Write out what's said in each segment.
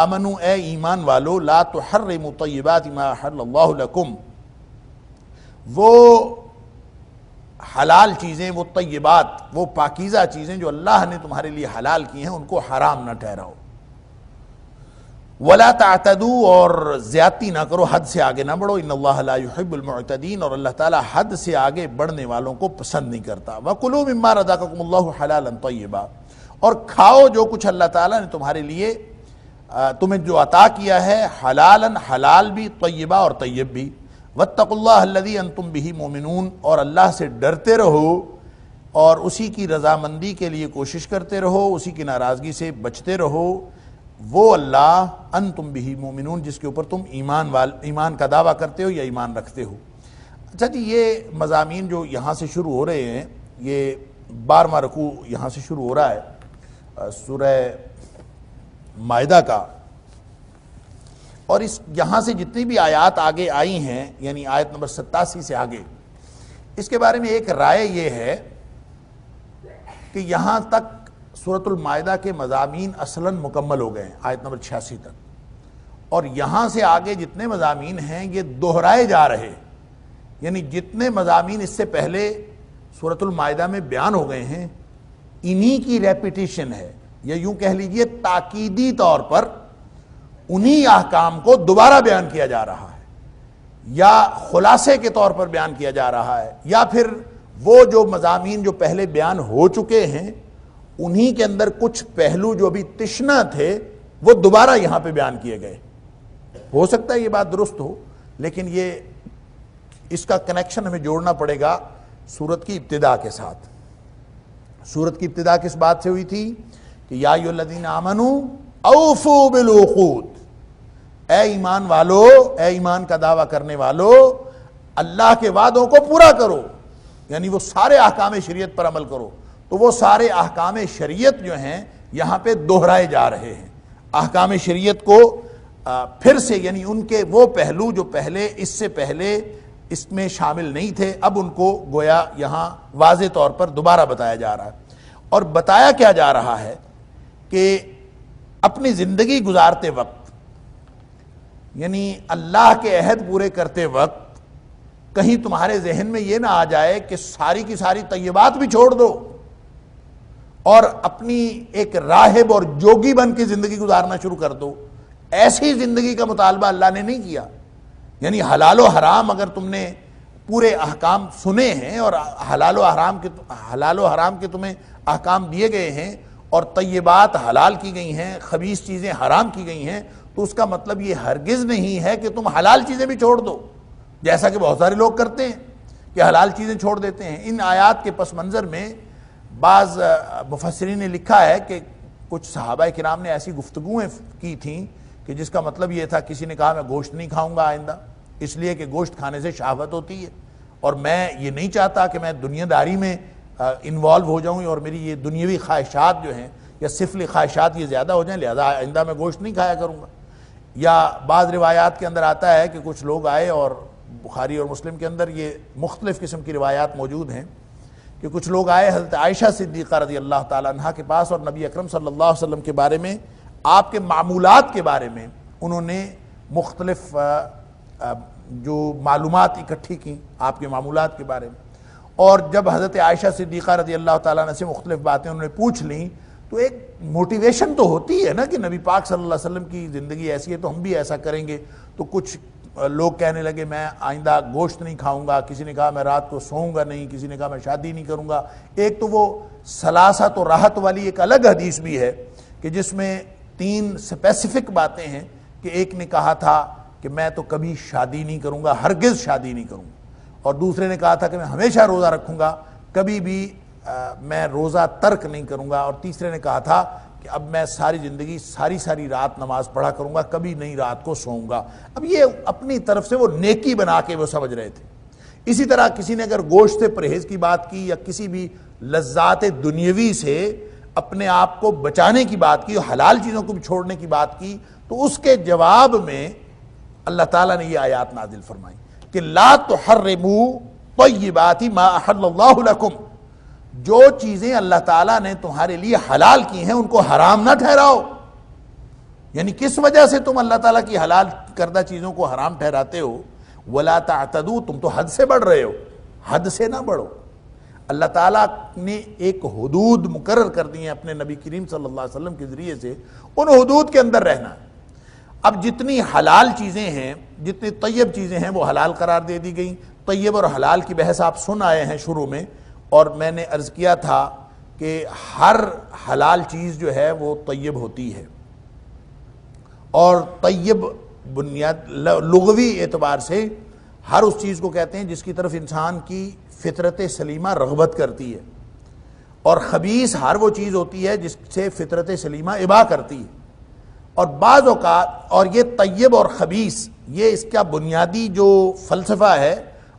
امنو اے ایمان والو لا تحرموا طیبات ما احل اللہ لکم، وہ حلال چیزیں، وہ طیبات، وہ پاکیزہ چیزیں جو اللہ نے تمہارے لیے حلال کی ہیں ان کو حرام نہ ٹھہراؤ۔ ولا تعتدوا، اور زیادتی نہ کرو، حد سے آگے نہ بڑھو، ان اللہ لا يحب المعتدین، اور اللہ تعالیٰ حد سے آگے بڑھنے والوں کو پسند نہیں کرتا۔ وَكُلُوا مِمَّا رَزَقَكُمُ اللَّهُ حَلَالًا طَيِّبًا، اور کھاؤ جو کچھ اللہ تعالیٰ نے تمہارے لیے تمہیں جو عطا کیا ہے، حلالاً حلال بھی، طیبہ اور طیب بھی۔ وَاتَّقُوا اللَّهَ الَّذِي أَنْتُمْ بِهِ مُؤْمِنُونَ، اور اللہ سے ڈرتے رہو اور اسی کی رضامندی کے لیے کوشش کرتے رہو، اسی کی ناراضگی سے بچتے رہو۔ وہ اللہ انتم بہ مومنون، جس کے اوپر تم ایمان کا دعویٰ کرتے ہو یا ایمان رکھتے ہو۔ اچھا جی، یہ مضامین جو یہاں سے شروع ہو رہے ہیں، یہ 12واں رکوع یہاں سے شروع ہو رہا ہے سورہ مائدہ کا، اور یہاں سے جتنی بھی آیات آگے آئی ہیں، یعنی آیت نمبر 87 سے آگے، اس کے بارے میں ایک رائے یہ ہے کہ یہاں تک سورۃ المائدہ کے مضامین اصلاً مکمل ہو گئے ہیں آیت نمبر 86 تک، اور یہاں سے آگے جتنے مضامین ہیں یہ دہرائے جا رہے ہیں، یعنی جتنے مضامین اس سے پہلے سورۃ المائدہ میں بیان ہو گئے ہیں انہی کی ریپیٹیشن ہے، یا یوں کہہ لیجئے تاکیدی طور پر انہی احکام کو دوبارہ بیان کیا جا رہا ہے، یا خلاصے کے طور پر بیان کیا جا رہا ہے، یا پھر وہ جو مضامین جو پہلے بیان ہو چکے ہیں انہی کے اندر کچھ پہلو جو بھی تشنہ تھے وہ دوبارہ یہاں پہ بیان کیے گئے۔ ہو سکتا ہے یہ بات درست ہو، لیکن اس کا کنیکشن ہمیں جوڑنا پڑے گا سورت کی ابتدا کے ساتھ۔ سورت کی ابتدا کس بات سے ہوئی تھی کہ یا ایھا الذین آمنوا اوفوا بالعقود، اے ایمان والو، اے ایمان کا دعویٰ کرنے والو، اللہ کے وعدوں کو پورا کرو، یعنی وہ سارے احکام شریعت پر عمل کرو۔ تو وہ سارے احکام شریعت جو ہیں یہاں پہ دہرائے جا رہے ہیں، احکام شریعت کو پھر سے، یعنی ان کے وہ پہلو جو پہلے اس سے پہلے اس میں شامل نہیں تھے، اب ان کو گویا یہاں واضح طور پر دوبارہ بتایا جا رہا ہے۔ اور بتایا کیا جا رہا ہے کہ اپنی زندگی گزارتے وقت، یعنی اللہ کے عہد پورے کرتے وقت، کہیں تمہارے ذہن میں یہ نہ آ جائے کہ ساری کی ساری طیبات بھی چھوڑ دو اور اپنی ایک راہب اور جوگی بن کے زندگی گزارنا شروع کر دو۔ ایسی زندگی کا مطالبہ اللہ نے نہیں کیا، یعنی حلال و حرام اگر تم نے پورے احکام سنے ہیں اور حلال و حرام کے تمہیں احکام دیے گئے ہیں اور طیبات حلال کی گئی ہیں، خبیث چیزیں حرام کی گئی ہیں، تو اس کا مطلب یہ ہرگز نہیں ہے کہ تم حلال چیزیں بھی چھوڑ دو، جیسا کہ بہت سارے لوگ کرتے ہیں کہ حلال چیزیں چھوڑ دیتے ہیں۔ ان آیات کے پس منظر میں بعض مفسرین نے لکھا ہے کہ کچھ صحابہ کرام نے ایسی گفتگویں کی تھیں کہ جس کا مطلب یہ تھا، کسی نے کہا میں گوشت نہیں کھاؤں گا آئندہ، اس لیے کہ گوشت کھانے سے شہوت ہوتی ہے اور میں یہ نہیں چاہتا کہ میں دنیا داری میں انوالو ہو جاؤں اور میری یہ دنیاوی خواہشات جو ہیں یا سفلی خواہشات یہ زیادہ ہو جائیں، لہذا آئندہ میں گوشت نہیں کھایا کروں گا۔ یا بعض روایات کے اندر آتا ہے کہ کچھ لوگ آئے، اور بخاری اور مسلم کے اندر یہ مختلف قسم کی روایات موجود ہیں کہ کچھ لوگ آئے حضرت عائشہ صدیقہ رضی اللہ تعالیٰ عنہ کے پاس اور نبی اکرم صلی اللہ علیہ وسلم کے بارے میں، آپ کے معمولات کے بارے میں انہوں نے مختلف جو معلومات اکٹھی کی آپ کے معمولات کے بارے میں، اور جب حضرت عائشہ صدیقہ رضی اللہ تعالیٰ عنہ سے مختلف باتیں انہوں نے پوچھ لیں تو ایک موٹیویشن تو ہوتی ہے نا کہ نبی پاک صلی اللہ علیہ وسلم کی زندگی ایسی ہے تو ہم بھی ایسا کریں گے۔ تو کچھ لوگ کہنے لگے میں آئندہ گوشت نہیں کھاؤں گا، کسی نے کہا میں رات کو سوؤں گا نہیں، کسی نے کہا میں شادی نہیں کروں گا۔ ایک تو وہ سلاست و راحت والی ایک الگ حدیث بھی ہے کہ جس میں 3 اسپیسیفک باتیں ہیں کہ ایک نے کہا تھا کہ میں تو کبھی شادی نہیں کروں گا، ہرگز شادی نہیں کروں گا، اور دوسرے نے کہا تھا کہ میں ہمیشہ روزہ رکھوں گا، کبھی بھی میں روزہ ترک نہیں کروں گا، اور تیسرے نے کہا تھا کہ اب میں ساری زندگی ساری رات نماز پڑھا کروں گا، کبھی نہیں رات کو سوؤں گا۔ اب یہ اپنی طرف سے وہ نیکی بنا کے وہ سمجھ رہے تھے۔ اسی طرح کسی نے اگر گوشت سے پرہیز کی بات کی یا کسی بھی لذات دنیاوی سے اپنے آپ کو بچانے کی بات کی، حلال چیزوں کو بھی چھوڑنے کی بات کی، تو اس کے جواب میں اللہ تعالیٰ نے یہ آیات نازل فرمائی کہ لا تحرموا طیبات ما احل اللہ لکم، جو چیزیں اللہ تعالیٰ نے تمہارے لیے حلال کی ہیں ان کو حرام نہ ٹھہراؤ۔ یعنی کس وجہ سے تم اللہ تعالیٰ کی حلال کردہ چیزوں کو حرام ٹھہراتے ہو؟ وَلَا تَعْتَدُوا، تم تو حد سے بڑھ رہے ہو، حد سے نہ بڑھو۔ اللہ تعالیٰ نے ایک حدود مقرر کر دی ہیں اپنے نبی کریم صلی اللہ علیہ وسلم کے ذریعے سے، ان حدود کے اندر رہنا ہے۔ اب جتنی حلال چیزیں ہیں، جتنی طیب چیزیں ہیں، وہ حلال قرار دے دی گئیں۔ طیب اور حلال کی بحث آپ سن آئے ہیں شروع میں، اور میں نے عرض کیا تھا کہ ہر حلال چیز جو ہے وہ طیب ہوتی ہے، اور طیب بنیاد لغوی اعتبار سے ہر اس چیز کو کہتے ہیں جس کی طرف انسان کی فطرت سلیمہ رغبت کرتی ہے، اور خبیث ہر وہ چیز ہوتی ہے جس سے فطرت سلیمہ ابا کرتی ہے۔ اور بعض اوقات، اور یہ طیب اور خبیث، یہ اس کا بنیادی جو فلسفہ ہے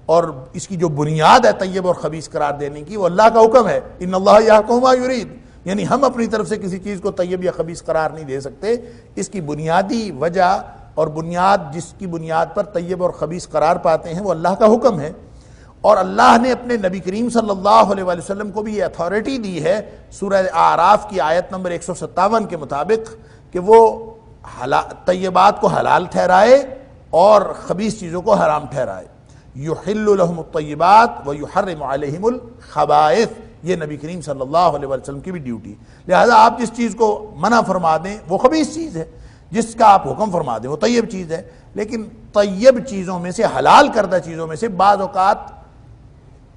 اور اس کی جو بنیاد ہے طیب اور خبیث قرار دینے کی، وہ اللہ کا حکم ہے، ان اللہ یحکم ما یرید، یعنی ہم اپنی طرف سے کسی چیز کو طیب یا خبیث قرار نہیں دے سکتے۔ اس کی بنیادی وجہ اور بنیاد، جس کی بنیاد پر طیب اور خبیث قرار پاتے ہیں، وہ اللہ کا حکم ہے، اور اللہ نے اپنے نبی کریم صلی اللہ علیہ وسلم کو بھی یہ اتھارٹی دی ہے سورہ اعراف کی آیت نمبر 157 کے مطابق کہ وہ طیبات کو حلال ٹھہرائے اور خبیث چیزوں کو حرام ٹھہرائے۔ یحل لهم الطیبات ویحرم علیہم الخبائث، یہ نبی کریم صلی اللہ علیہ وسلم کی بھی ڈیوٹی۔ لہذا آپ جس چیز کو منع فرما دیں وہ خبیث چیز ہے، جس کا آپ حکم فرما دیں وہ طیب چیز ہے۔ لیکن طیب چیزوں میں سے، حلال کردہ چیزوں میں سے بعض اوقات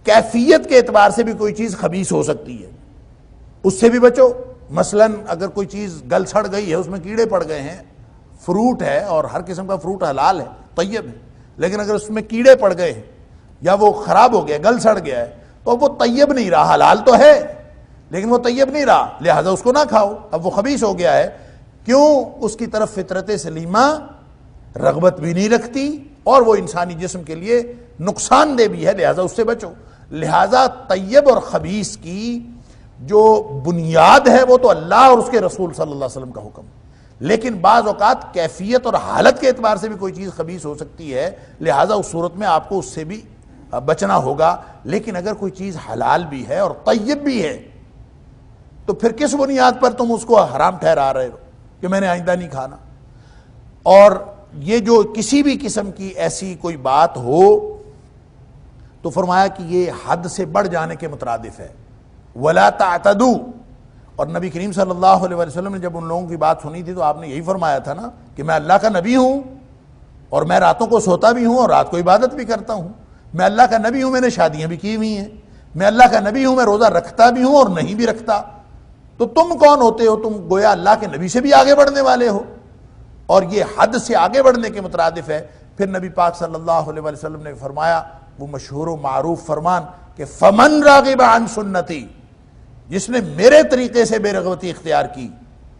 کیفیت کے اعتبار سے بھی کوئی چیز خبیث ہو سکتی ہے، اس سے بھی بچو۔ مثلا اگر کوئی چیز گل سڑ گئی ہے، اس میں کیڑے پڑ گئے ہیں، فروٹ ہے اور ہر قسم کا فروٹ حلال ہے، طیب ہے، لیکن اگر اس میں کیڑے پڑ گئے ہیں یا وہ خراب ہو گیا، گل سڑ گیا ہے، تو وہ طیب نہیں رہا، حلال تو ہے لیکن وہ طیب نہیں رہا، لہذا اس کو نہ کھاؤ، اب وہ خبیث ہو گیا ہے۔ کیوں؟ اس کی طرف فطرت سلیمہ رغبت بھی نہیں رکھتی، اور وہ انسانی جسم کے لیے نقصان دہ بھی ہے، لہذا اس سے بچو۔ لہذا طیب اور خبیث کی جو بنیاد ہے وہ تو اللہ اور اس کے رسول صلی اللہ علیہ وسلم کا حکم، لیکن بعض اوقات کیفیت اور حالت کے اعتبار سے بھی کوئی چیز خبیث ہو سکتی ہے، لہذا اس صورت میں آپ کو اس سے بھی بچنا ہوگا۔ لیکن اگر کوئی چیز حلال بھی ہے اور طیب بھی ہے تو پھر کس بنیاد پر تم اس کو حرام ٹھہرا رہے ہو کہ میں نے آئندہ نہیں کھانا؟ اور یہ جو کسی بھی قسم کی ایسی کوئی بات ہو تو فرمایا کہ یہ حد سے بڑھ جانے کے مترادف ہے۔ وَلَا تَعْتَدُوا، اور نبی کریم صلی اللہ علیہ وسلم نے جب ان لوگوں کی بات سنی تھی تو آپ نے یہی فرمایا تھا نا کہ میں اللہ کا نبی ہوں، اور میں راتوں کو سوتا بھی ہوں اور رات کو عبادت بھی کرتا ہوں، میں اللہ کا نبی ہوں، میں نے شادیاں بھی کی ہوئی ہیں، میں اللہ کا نبی ہوں، میں روزہ رکھتا بھی ہوں اور نہیں بھی رکھتا، تو تم کون ہوتے ہو؟ تم گویا اللہ کے نبی سے بھی آگے بڑھنے والے ہو، اور یہ حد سے آگے بڑھنے کے مترادف ہے۔ پھر نبی پاک صلی اللہ علیہ وسلم نے فرمایا وہ مشہور و معروف فرمان کہ فمن راغب عن سنتی، جس نے میرے طریقے سے بے رغبتی اختیار کی،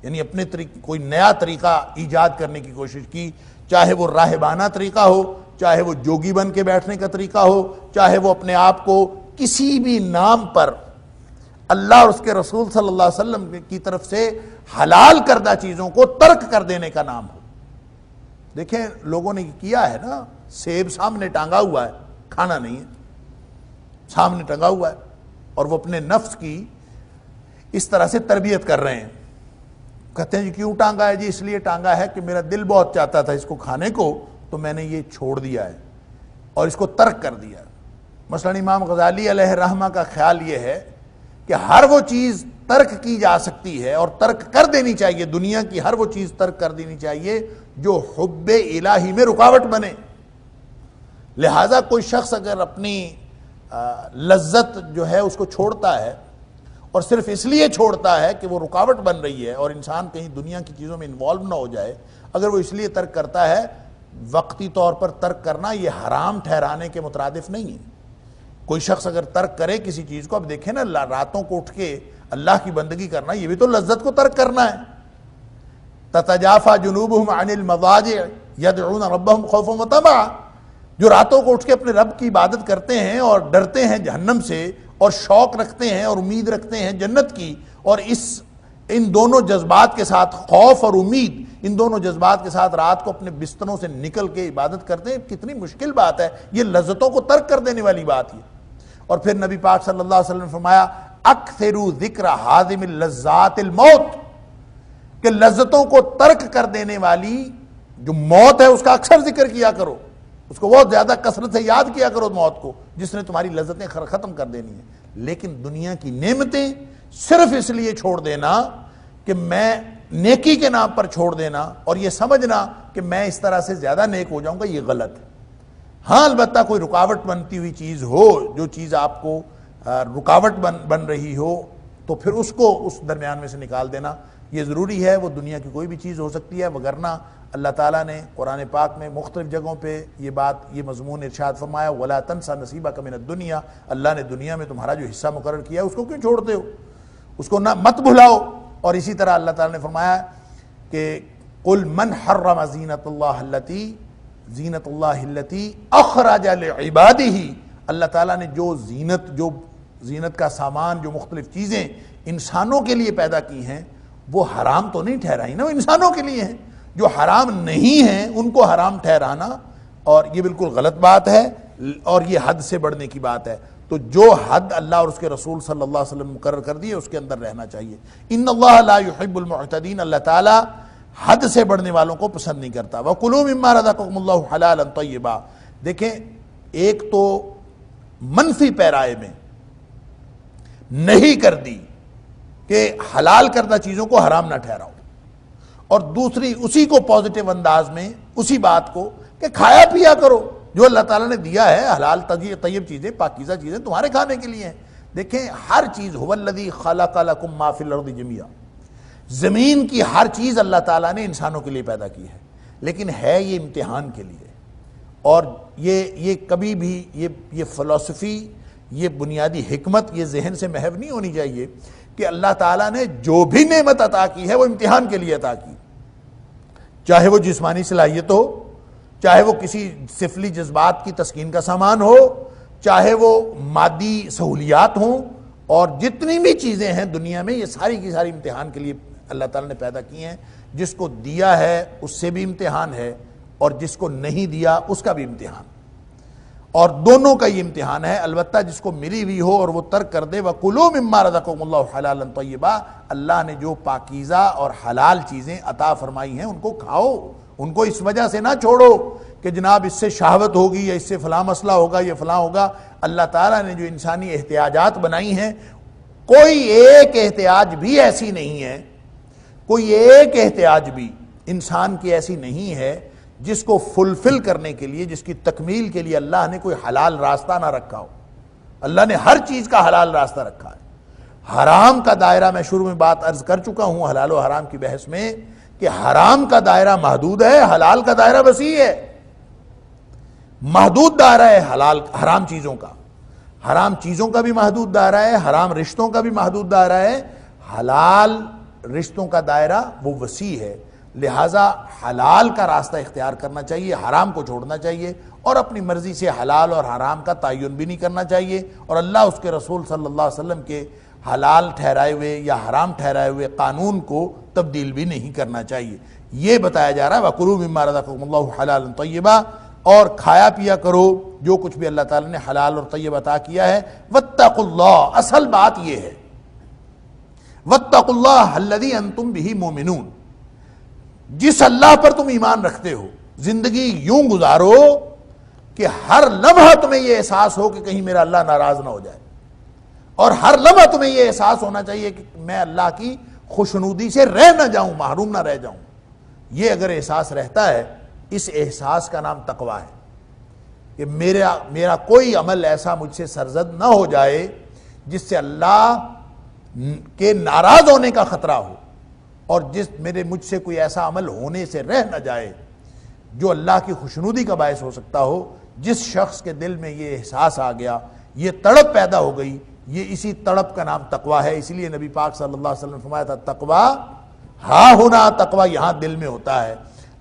یعنی اپنے کوئی نیا طریقہ ایجاد کرنے کی کوشش کی، چاہے وہ راہبانہ طریقہ ہو، چاہے وہ جوگی بن کے بیٹھنے کا طریقہ ہو، چاہے وہ اپنے آپ کو کسی بھی نام پر اللہ اور اس کے رسول صلی اللہ علیہ وسلم کی طرف سے حلال کردہ چیزوں کو ترک کر دینے کا نام ہو۔ دیکھیں لوگوں نے کیا ہے نا، سیب سامنے ٹانگا ہوا ہے، کھانا نہیں ہے، سامنے ٹنگا ہوا ہے، اور وہ اپنے نفس کی اس طرح سے تربیت کر رہے ہیں۔ کہتے ہیں جی کیوں ٹانگا ہے؟ جی اس لیے ٹانگا ہے کہ میرا دل بہت چاہتا تھا اس کو کھانے کو، تو میں نے یہ چھوڑ دیا ہے اور اس کو ترک کر دیا ہے۔ مثلا امام غزالی علیہ الرحمہ کا خیال یہ ہے کہ ہر وہ چیز ترک کی جا سکتی ہے اور ترک کر دینی چاہیے، دنیا کی ہر وہ چیز ترک کر دینی چاہیے جو حب الہی میں رکاوٹ بنے۔ لہذا کوئی شخص اگر اپنی لذت جو ہے اس کو چھوڑتا ہے اور صرف اس لیے چھوڑتا ہے کہ وہ رکاوٹ بن رہی ہے اور انسان کہیں دنیا کی چیزوں میں انوالو نہ ہو جائے، اگر وہ اس لیے ترک کرتا ہے، وقتی طور پر ترک کرنا یہ حرام ٹھہرانے کے مترادف نہیں ہے۔ کوئی شخص اگر ترک کرے کسی چیز کو، اب دیکھیں نا راتوں کو اٹھ کے اللہ کی بندگی کرنا، یہ بھی تو لذت کو ترک کرنا ہے۔ تتجافى جنوبهم عن المضاجع يدعون ربهم خوفا وطمعا، جو راتوں کو اٹھ کے اپنے رب کی عبادت کرتے ہیں اور ڈرتے ہیں جہنم سے اور شوق رکھتے ہیں اور امید رکھتے ہیں جنت کی، اور ان دونوں جذبات کے ساتھ، خوف اور امید، ان دونوں جذبات کے ساتھ رات کو اپنے بستروں سے نکل کے عبادت کرتے ہیں، کتنی مشکل بات ہے، یہ لذتوں کو ترک کر دینے والی بات ہے۔ اور پھر نبی پاک صلی اللہ علیہ وسلم نے فرمایا اکثروا ذکر حازم اللذات الموت، کہ لذتوں کو ترک کر دینے والی جو موت ہے اس کا اکثر ذکر کیا کرو، اس کو بہت زیادہ کثرت سے یاد کیا کرو موت کو، جس نے تمہاری لذتیں ختم کر دینی ہیں۔ لیکن دنیا کی نعمتیں صرف اس لیے چھوڑ دینا کہ میں نیکی کے نام پر چھوڑ دینا اور یہ سمجھنا کہ میں اس طرح سے زیادہ نیک ہو جاؤں گا، یہ غلط ہے۔ ہاں البتہ کوئی رکاوٹ بنتی ہوئی چیز ہو، جو چیز آپ کو رکاوٹ بن رہی ہو، تو پھر اس کو اس درمیان میں سے نکال دینا یہ ضروری ہے۔ وہ دنیا کی کوئی بھی چیز ہو سکتی ہے، وگرنہ اللہ تعالیٰ نے قرآن پاک میں مختلف جگہوں پہ یہ مضمون ارشاد فرمایا، وَلَا تَنْسَ نَصِيبَكَ مِنَ الدُّنْيَا، اللہ نے دنیا میں تمہارا جو حصہ مقرر کیا ہے اس کو کیوں چھوڑتے ہو، اس کو مت بھلاؤ۔ اور اسی طرح اللہ تعالیٰ نے فرمایا کہ قُلْ مَنْ حَرَّمَ زِينَةَ اللَّهِ الَّتِي أَخْرَجَ لِعِبَادِهِ، اللہ تعالیٰ نے جو زینت کا سامان، جو مختلف چیزیں انسانوں کے لیے پیدا کی ہیں، وہ حرام تو نہیں ٹھہرائی نا، وہ انسانوں کے لیے ہیں۔ جو حرام نہیں ہیں ان کو حرام ٹھہرانا، اور یہ بالکل غلط بات ہے، اور یہ حد سے بڑھنے کی بات ہے۔ تو جو حد اللہ اور اس کے رسول صلی اللہ علیہ وسلم مقرر کر دیے اس کے اندر رہنا چاہیے۔ ان اللہ لا يحب المعتدین، اللہ تعالیٰ حد سے بڑھنے والوں کو پسند نہیں کرتا۔ وَكُلُوا مِمَّا رَزَقَكُمُ اللَّهُ حَلَالًا طَيِّبًا، دیکھیں ایک تو منفی پیرائے میں نہیں کر دی کہ حلال کردہ چیزوں کو حرام نہ ٹھہراؤ، اور دوسری اسی کو پازیٹیو انداز میں اسی بات کو کہ کھایا پیا کرو جو اللہ تعالیٰ نے دیا ہے، حلال طیب چیزیں، پاکیزہ چیزیں تمہارے کھانے کے لیے ہیں۔ دیکھیں ہر چیز هو الذی خلق لکم ما فی الارض جميعا، زمین کی ہر چیز اللہ تعالیٰ نے انسانوں کے لیے پیدا کی ہے، لیکن ہے یہ امتحان کے لیے۔ اور یہ کبھی بھی یہ فلسفی، یہ بنیادی حکمت یہ ذہن سے محو نہیں ہونی چاہیے کہ اللہ تعالیٰ نے جو بھی نعمت عطا کی ہے وہ امتحان کے لیے عطا کی، چاہے وہ جسمانی صلاحیت ہو، چاہے وہ کسی سفلی جذبات کی تسکین کا سامان ہو، چاہے وہ مادی سہولیات ہوں، اور جتنی بھی چیزیں ہیں دنیا میں یہ ساری کی ساری امتحان کے لیے اللہ تعالیٰ نے پیدا کی ہیں۔ جس کو دیا ہے اس سے بھی امتحان ہے، اور جس کو نہیں دیا اس کا بھی امتحان، اور دونوں کا یہ امتحان ہے۔ البتہ جس کو ملی ہوئی ہو اور وہ ترک کر دے، وَكُلُوا مِمَّا رَزَقَكُمُ اللَّهُ حَلَالًا طَيِّبًا، اللہ نے جو پاکیزہ اور حلال چیزیں عطا فرمائی ہیں ان کو کھاؤ، ان کو اس وجہ سے نہ چھوڑو کہ جناب اس سے شہوت ہوگی یا اس سے فلاں مسئلہ ہوگا یا فلاں ہوگا۔ اللہ تعالیٰ نے جو انسانی احتیاجات بنائی ہیں، کوئی ایک احتیاج بھی ایسی نہیں ہے، کوئی ایک احتیاج بھی انسان کی ایسی نہیں ہے جس کو فلفل کرنے کے لیے، جس کی تکمیل کے لیے اللہ نے کوئی حلال راستہ نہ رکھا ہو۔ اللہ نے ہر چیز کا حلال راستہ رکھا ہے۔ حرام کا دائرہ میں شروع میں بات عرض کر چکا ہوں حلال و حرام کی بحث میں کہ حرام کا دائرہ محدود ہے، حلال کا دائرہ وسیع ہے۔ محدود دائرہ ہے حرام چیزوں کا، حرام چیزوں کا بھی محدود دائرہ ہے، حرام رشتوں کا بھی محدود دائرہ ہے، حلال رشتوں کا دائرہ وہ وسیع ہے۔ لہٰذا حلال کا راستہ اختیار کرنا چاہیے، حرام کو چھوڑنا چاہیے، اور اپنی مرضی سے حلال اور حرام کا تعین بھی نہیں کرنا چاہیے، اور اللہ اس کے رسول صلی اللہ علیہ وسلم کے حلال ٹھہرائے ہوئے یا حرام ٹھہرائے ہوئے قانون کو تبدیل بھی نہیں کرنا چاہیے۔ یہ بتایا جا رہا ہے وَكُلُوا مِمَّا رَزَقَكُمُ اللَّهُ حَلَالًا طَيِّبًا، اور کھایا پیا کرو جو کچھ بھی اللہ تعالیٰ نے حلال اور طیب عطا کیا ہے۔ وَاتَّقُوا اللَّهَ، اصل بات یہ ہے وَاتَّقُوا اللَّهَ الَّذِي أَنْتُمْ بِهِ مُؤْمِنُونَ، جس اللہ پر تم ایمان رکھتے ہو زندگی یوں گزارو کہ ہر لمحہ تمہیں یہ احساس ہو کہ کہیں میرا اللہ ناراض نہ ہو جائے، اور ہر لمحہ تمہیں یہ احساس ہونا چاہیے کہ میں اللہ کی خوشنودی سے رہ نہ جاؤں، محروم نہ رہ جاؤں۔ یہ اگر احساس رہتا ہے، اس احساس کا نام تقویٰ ہے کہ میرا کوئی عمل ایسا مجھ سے سرزد نہ ہو جائے جس سے اللہ کے ناراض ہونے کا خطرہ ہو، اور مجھ سے کوئی ایسا عمل ہونے سے رہ نہ جائے جو اللہ کی خوشنودی کا باعث ہو سکتا ہو۔ جس شخص کے دل میں یہ احساس آ گیا، یہ تڑپ پیدا ہو گئی، یہ اسی تڑپ کا نام تقویٰ ہے۔ اسی لیے نبی پاک صلی اللہ علیہ وسلم نے فرمایا تھا تقویٰ ہاں ہونا، تقویٰ یہاں دل میں ہوتا ہے۔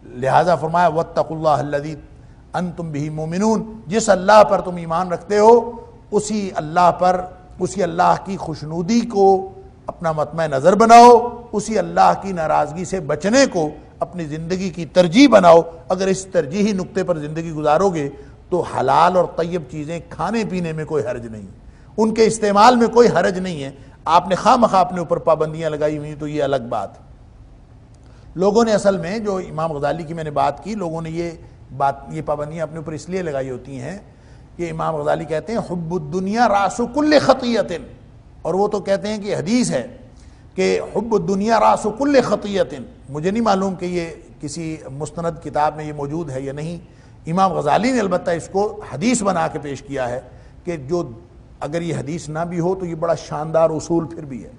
لہٰذا فرمایا وَاتَّقُوا اللَّهَ الَّذِي أَنْتُمْ بِهِ مُؤْمِنُونَ، جس اللہ پر تم ایمان رکھتے ہو اسی اللہ کی خوشنودی کو اپنا مطمع نظر بناؤ، اسی اللہ کی ناراضگی سے بچنے کو اپنی زندگی کی ترجیح بناؤ۔ اگر اس ترجیحی نقطے پر زندگی گزارو گے تو حلال اور طیب چیزیں کھانے پینے میں کوئی حرج نہیں، ان کے استعمال میں کوئی حرج نہیں ہے۔ آپ نے خواہ مخواہ اپنے اوپر پابندیاں لگائی ہوئی تو یہ الگ بات۔ لوگوں نے اصل میں جو امام غزالی کی میں نے بات کی، لوگوں نے یہ پابندیاں اپنے اوپر اس لیے لگائی ہوتی ہیں کہ امام غزالی کہتے ہیں حب الدنیا راس کل خطیۃ، اور وہ تو کہتے ہیں کہ حدیث ہے کہ حب الدنیا راس کل خطیۃ. مجھے نہیں معلوم کہ یہ کسی مستند کتاب میں یہ موجود ہے یا نہیں. امام غزالی نے البتہ اس کو حدیث بنا کے پیش کیا ہے کہ جو اگر یہ حدیث نہ بھی ہو تو یہ بڑا شاندار اصول پھر بھی ہے.